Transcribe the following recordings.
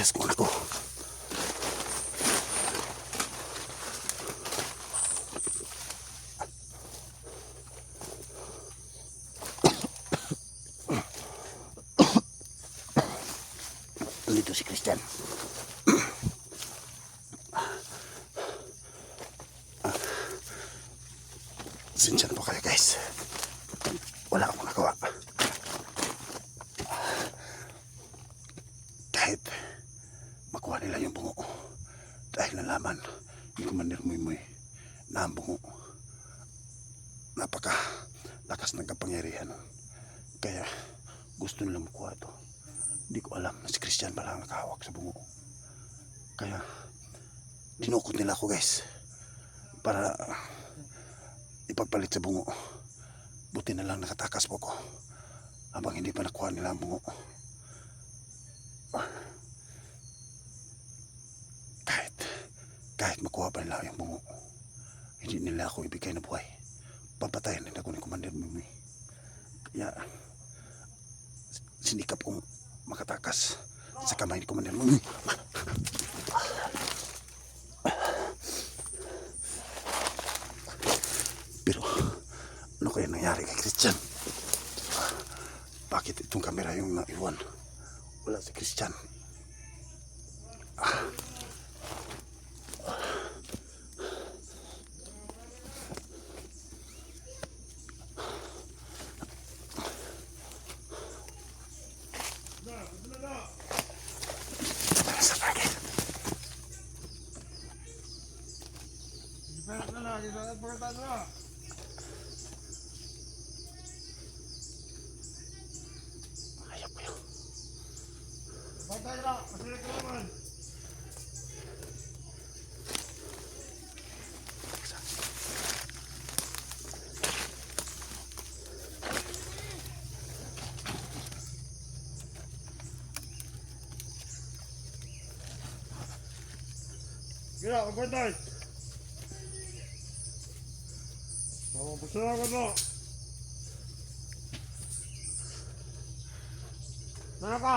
Diyos ko ako. Dito si Christian. Sinsyan po kayo guys. Wala akong nagawa. Kahit makuha nila yung bungo. Dahil nalaman ni Commander Muy na ang bungo napaka lakas ng kapangyarihan. Kaya gusto nila makuha ito. Hindi ko alam na si Christian pala ang nakahawak sa bungo. Kaya dinukot nila ako guys para ipagpalit sa bungo. Buti na lang nakatakas po ko habang hindi pa nakuha nila ang bungo. Kahit makuha pa nila yung bungo, hindi nila ako ibigay na buhay. Papatayin nila ako ni Commander Muy. Kaya sinikap kong makatakas sa kamay ni Commander Muy. Pero ano kaya nangyari kay Christian? Bakit itong kamera yung naiwan? Wala si Christian. Sa target. Ayaw ko yun. Mira, aguantay. Vamos, pues no. Nana ka?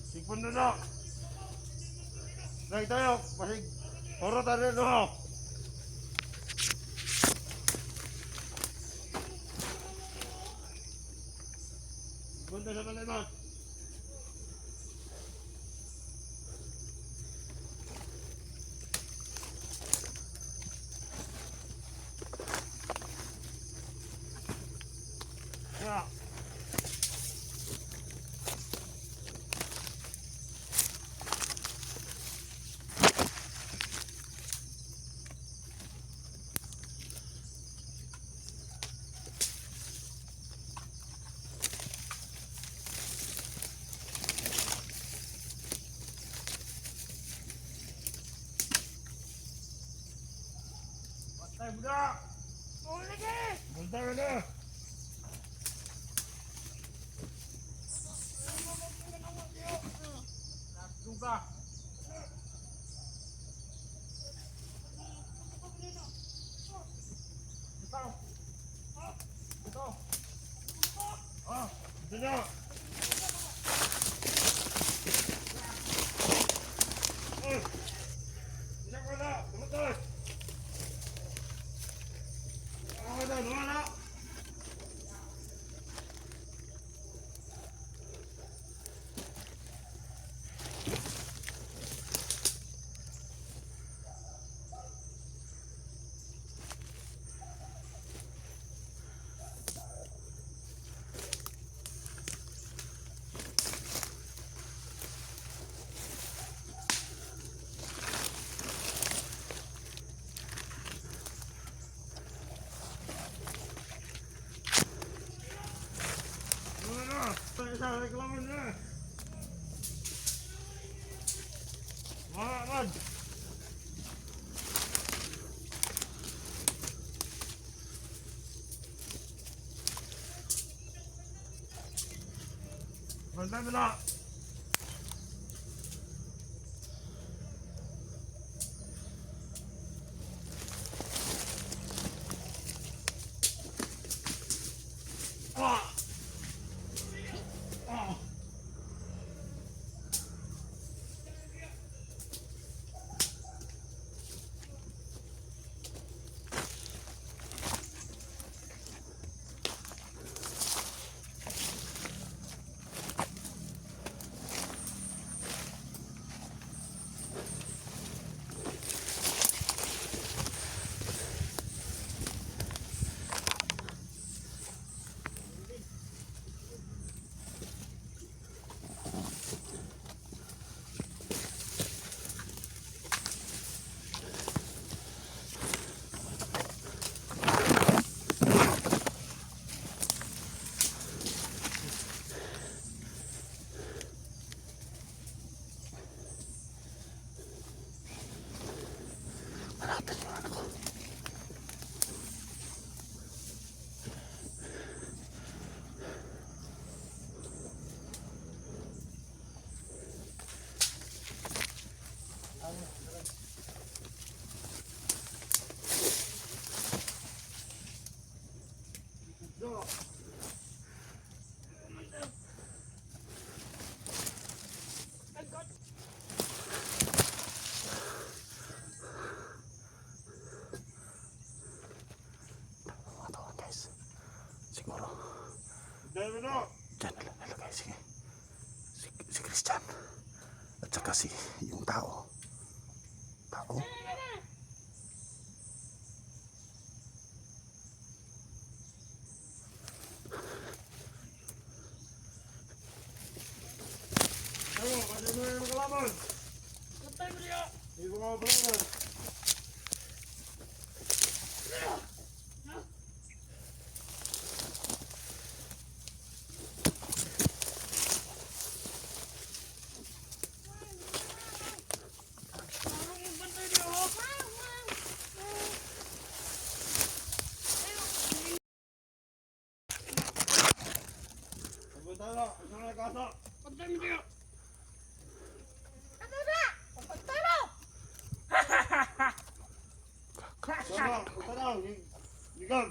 Sigpon na. Lagi tayo, masig. Poro tayo no. Punta sa kalimat. Yeah. Bantay budak. Boleh lagi. Bantay na. Juga. Ito. Ito na. Bisa ko na. Tumatay. Wala. Sa reklaman na. Mahal. Bantay mo na. Dami na. Diyan na lang nalagay. Sige. Si Christian. At saka yung tao. Tao? Ano, kasi mo yung makalaban. Patay mo niya! Hindi mo makalaban. Patay niya oh! Sabi tayo, isang nagkasa. Patay mo niya! Sama, punta na. Ligan.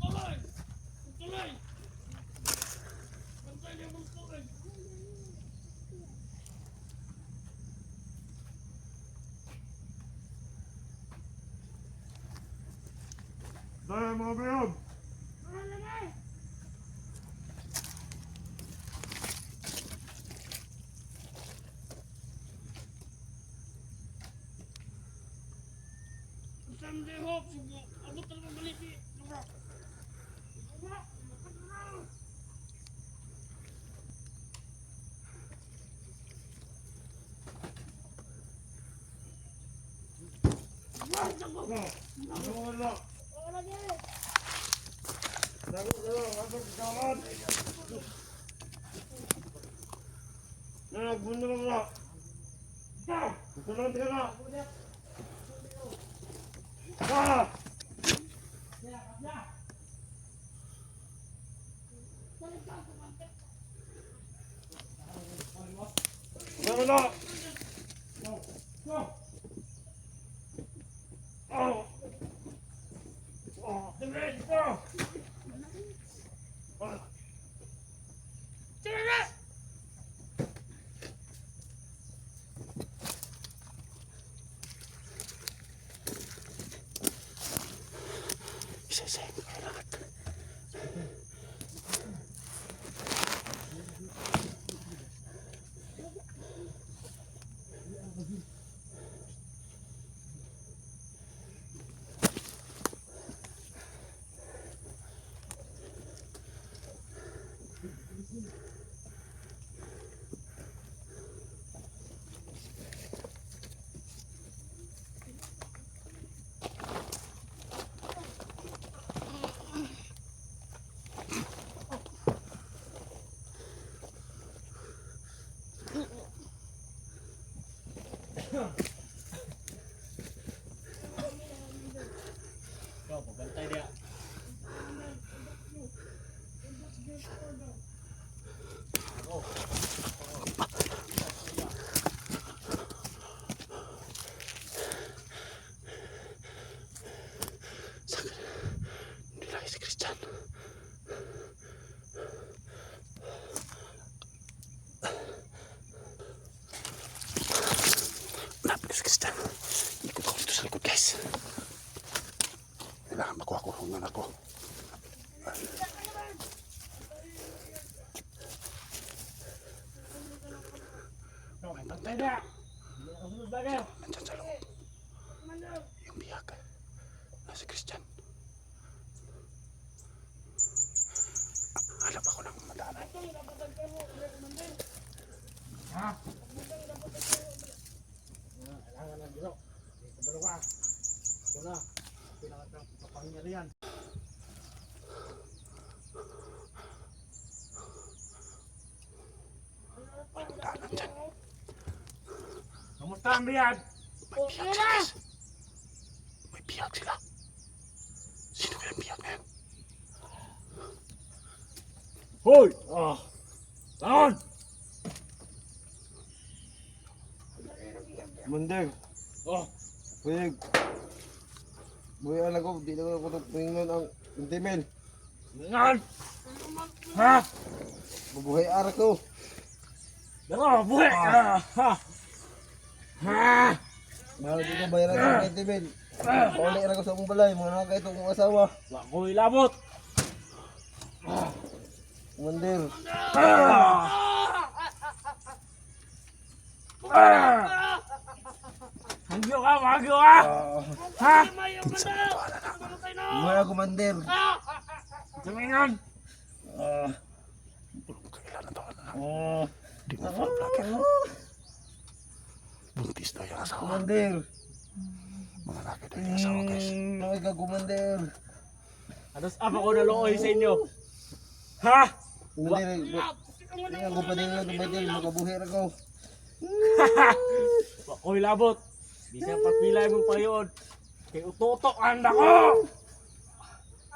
Tuloy! Tuloy! Patay niya mong tuloy! Dahil mga bayab. Patay mo niya oh! Subo! Abot talaga maliki! Subo! Subo! Ano mo wala? Nago ka lang, nago ka lang. Nagbunda mo na. Ito lang ka na. Ah! Ano na? Oh! Oh! Diretso! Ah! Tira na! Isa-isa yung kailangan. Ikaw, pabantay dia. Hindi lagi si Christian. Hanapin ko si Christian. Ikot ako dito sa likod, guys. Kailangan makuha ko ang anak ko. Ikaw, pabantay dia. Hindi ako sunod bagay. Nandyan sa loob. Yung bihag. Si Christian. Hanap ako ng madaanan. Ha? Kailangan ng biro. Kabalo ka. Ito na. Kailangan ng kapangyarihan. Walang daanan dyan. Kamusta ang biyad? May bihag sila, guys. May bihag sila. Sino kaya ang bihag na yan? Hoy! Ah! Taon! Mundig. Oh! Puyig. Buhay anak ko, di na ako pingin ang intimil. Ngayon! Ha? Mabuhay arak ko. Dako, buhay! Ah! Ha! Ha! Mahal di ko bayaran ng 20 mil. Paulit na ko sa mong balay, mga naka ito kong asawa. Wa ko ilabot. Kumandir. Hangyo ka, hangyo ka! Ha? Kinsa man to anak. Mga kumandir. Tumingan! Kailan na to anak. Oh, Di mo pa vlogger. Buntis daw yung asawa. kumandir. Mga laki daw yung asawa guys. Mga ka kumandir. Atos apa ko nalooy sa inyo? Ha? Kumandir. Tingnan ko pa din lang kumandir. Makabuhi na ko. Wa ko ilabot. Bisang pagpilay mong payon. Kay utotok anda ko!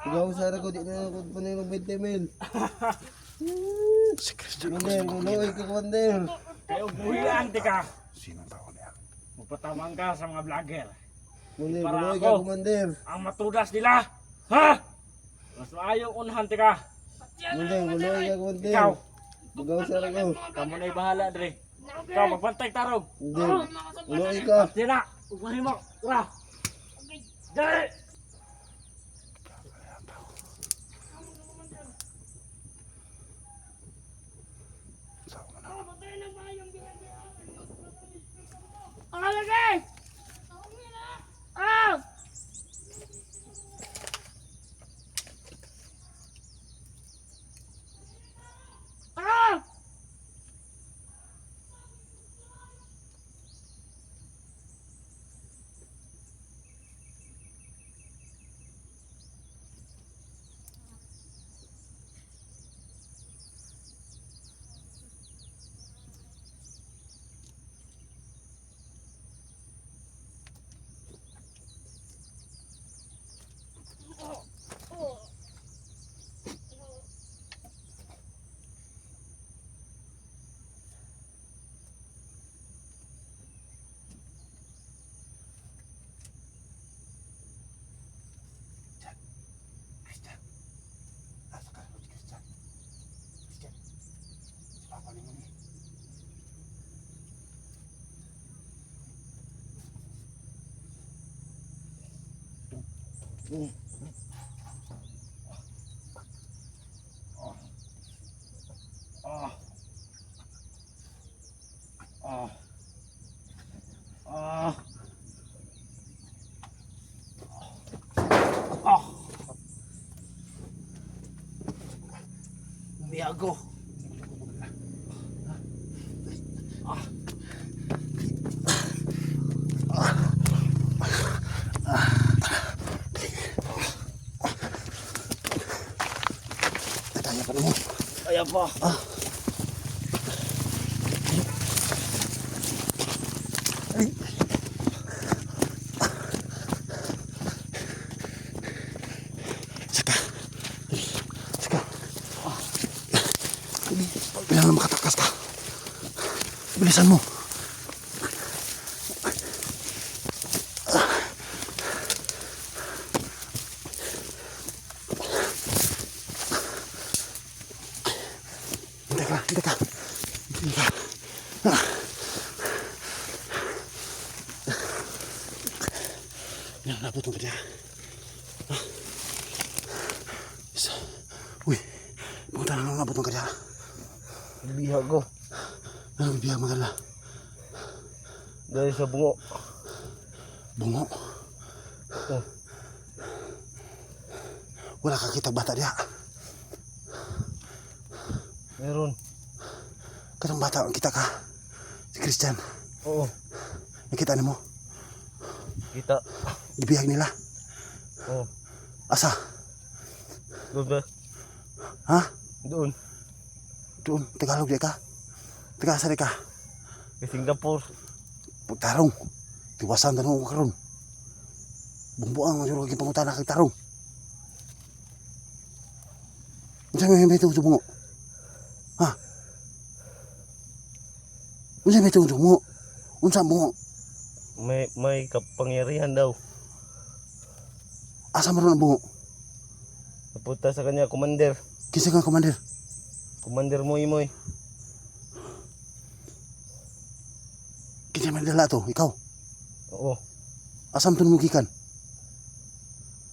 Ikaw sana ko, di na ako pa ng 20 mil. Si Christian Kumandir, kuloy ka kumandir. Kay ubuhian ti ka. Sinong tao niya? Magpatamang ka sa mga vlogger. Kumandir, Para kuloy ako. ka kumandir. Ang matudas nila. Ha? Mas maayong unahan ti ka. Kumandir, kuloy ka kumandir. Ikaw. Ikaw sana ko. Kamu na'y bahala dre. Ikaw magbantay tarong. Kumandir, kuloy ka. Sina, upahin mo. Tara. Dali! Asawa mo na. Ang lagay! Ah! Ah! Christian. Asa ka si Christian? Christian. Si Papa ni mo ni. Ah. Ah. Ah. Ah. Umiyago. Nataya pa mo. Kaya pa. Saka. Saka. Bilang na makatakas ka. Bilisan mo. Hindi ka, hindi ka. Hindi ka. Bilang nabot mo ka niya. Isa. Uy, pumunta na lang nabot mo ka niya. Biha ko. Anong biya magala? Dahil sa bungo. Bungo. Oh. Wala ka kita bata diya. Meron. Katong bata ang kita ka. Si Christian. Oo. Nakita ni mo. Kita. Ibiyag nila. Oo. Asa? Doon ba? Ha? Doon. Doon. Tagalog di ka? Taga-asa di ka? Sa Singapore. Pagtarong. Tiwasan tanong ko karon. Bumbuang ang suruh pangutan na kay tarong. Unsa may may tungod sa bungo? Ha? Unsa may tungod sa bungo? Unsa ang bungo? May kapangyarihan daw. Asa maron ang bungo? Napunta sa kanya, commander. Kinsa kang commander? Commander mo imoy. Kinsa may dala to, ikaw. Oo. Asam to mo gikan?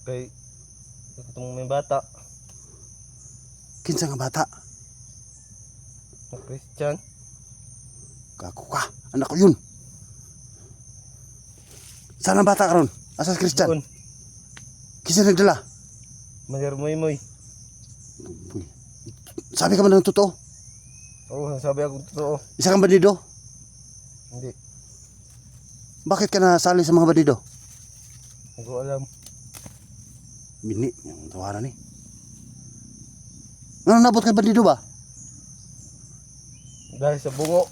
Kay itong may bata. Kinsa nga bata? Na Christian. Kako ka, anak ko yun. Saan ang bata karon? Asa si Christian? Doon. Kinsa nagdala? Mayor Moy. Uy, sabi ka man ng totoo. Oo, sabi ako totoo. Isa kang bandido? Hindi. Bakit ka nasali sa mga bandido? Hindi ko alam. Bini, yung tawanan ni. Ano nabot ka bandido ba? Dahil sa bungo.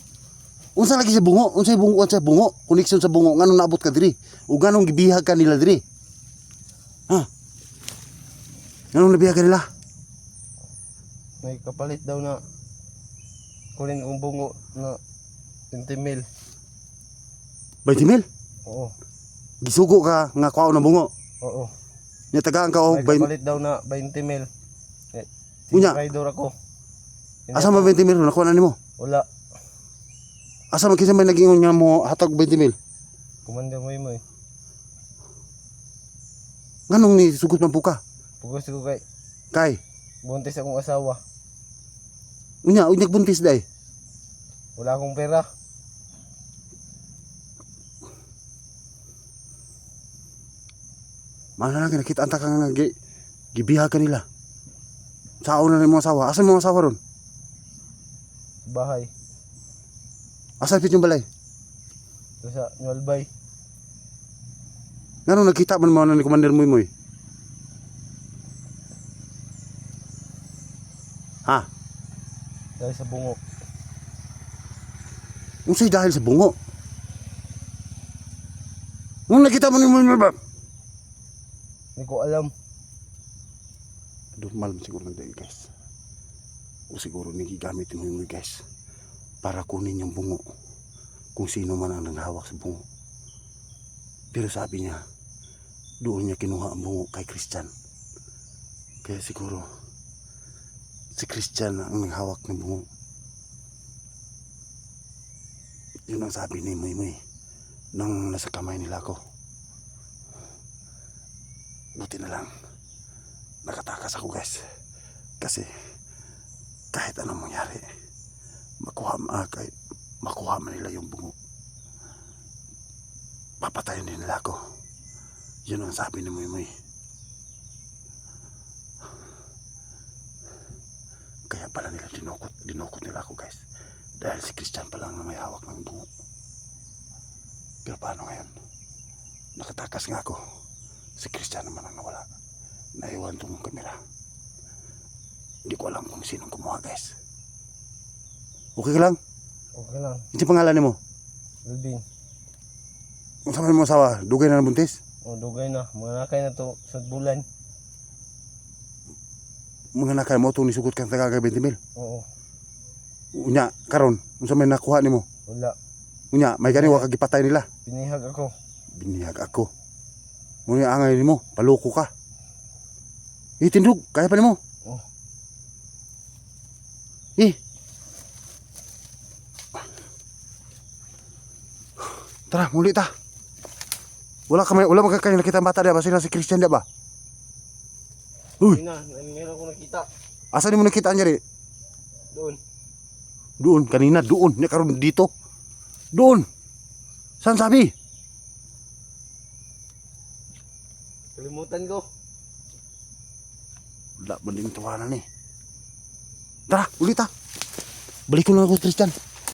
Unsa lagi sa bungo? Unsay bungo sa bungo? Koneksyon sa bungo nganong naabot ka diri? O nganong gibihag ka nila diri? Ha? Nganong nabihag ka nila? May kapalit daw na kunin kong bungo na 20 mil. 20 mil? Oo. Gisugo ka nga kuha ng bungo. Oo. Nya tagaan ka og May kapalit daw na 20 mil. Unya? Rider ako. Asa man 20 mil nakuha na nimo? Wala. Asa man kinsa may nag-ingon nga mo hatag 20 mil? Commander Moy. Nganong ni sugot man puka? Pugos ko kay Kay, buntis akong asawa. unya buntis day. Wala akong pera. Mana lang nakita anta ka nga gibihag ka nila. Sao na mo asawa? Asa mo asawa ron? Bahay. Asa pit yung balay? Ito sa Nualbay. Nganong nakita man mo na ni Commander Moy? Ha? Dahil sa bungo. Unsay dahil sa bungo? Nung nakita mo ni Moy ba? Hindi ko alam. Normal siguro lang dahil guys. O siguro nagigamit ni Moy guys. Para kunin yung bungo. Kung sino man ang nanghawak sa bungo. Pero sabi niya, doon niya kinuha ang bungo kay Christian. Kaya siguro, si Christian ang nanghawak ng bungo. Yun ang sabi ni Moy nang nasa kamay nila ako. Buti na lang, nakatakas ako guys. Kasi, kahit anong mangyari, makuha man nila yung bungo. Papatayin din nila ako. Yun ang sabi ni Moy. Kaya pala nila dinukot nila ako guys. Dahil si Christian pa lang ang may hawak ng bungo. Pero paano ngayon? Nakatakas nga ako. Si Christian naman ang nawala. Naiwan tong kamera. Hindi ko alam kung sinong kumuha guys. Okay ka lang? Okay lang. Hindi pangalan mo? Alvin. Kung saan mo asawa? Dugay na ng buntis? O dugay na. Mga nakay na to sa bulan. Mga nakay mo itong nisugot kang taga 20 mil. Oo. Unya, karon, kung saan may nakuha ni mo? Wala. Unya, may ganiwa kagipatay nila. Pinihag ako. Binihag ako. Muna angay ni mo, paloko ka. Tindog, kaya pa ni mo. Oh. Tara, muli ta. Wala magkakain nakita ang bata dia ba? Sila si Christian dia ba? Uy, Meron ko nakita. asa ni mo nakita niya rin? Doon. Doon, kanina, doon. Nya karon dito. Doon. Saan sabi? Kalimutan ko. Wala, banding tawanan eh. Tara, ulit ta. Balik ko na ako, Christian.